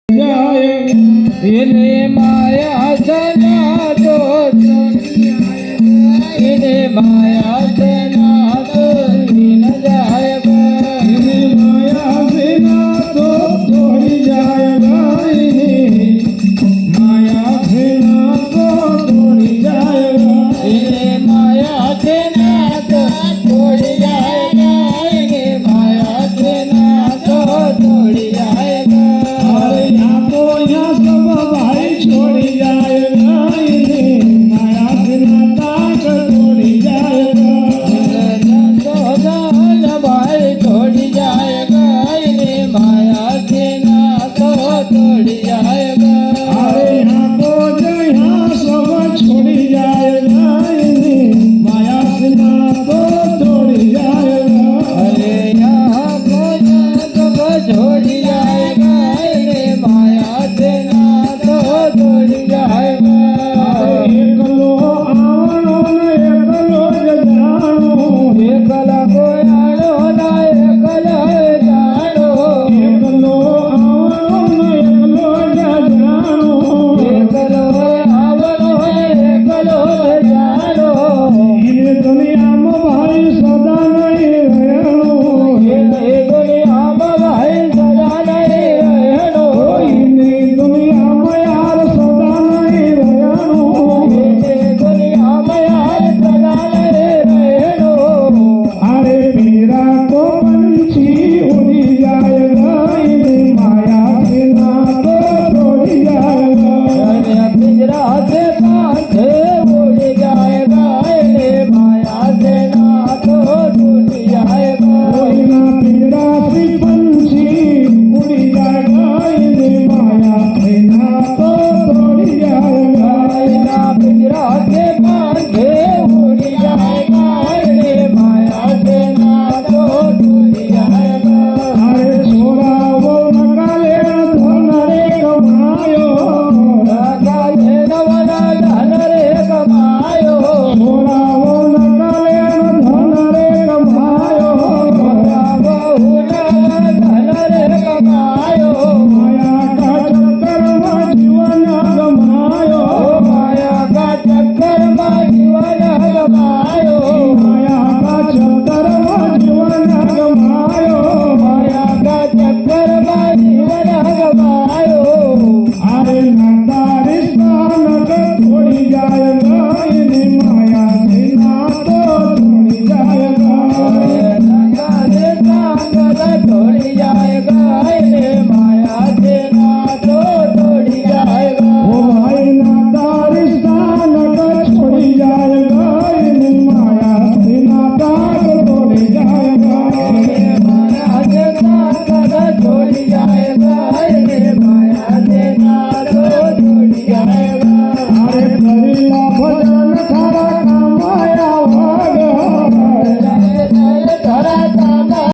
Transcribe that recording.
इने माया जना तो इने माया जना तो न जाएगा इने माया बिना तो थोड़ी जाएगा इने माया बिना तो थोड़ी जाएगा इने माया बिना तो थोड़ी जाएगा इने माया बिना तो थोड़ी जाएगा छोड़ी जाएगा इने माया बिना ताक छोड़ी जाएगा भाई छोड़ी जाएगा इने माया बिना तो छोड़ी जाएगा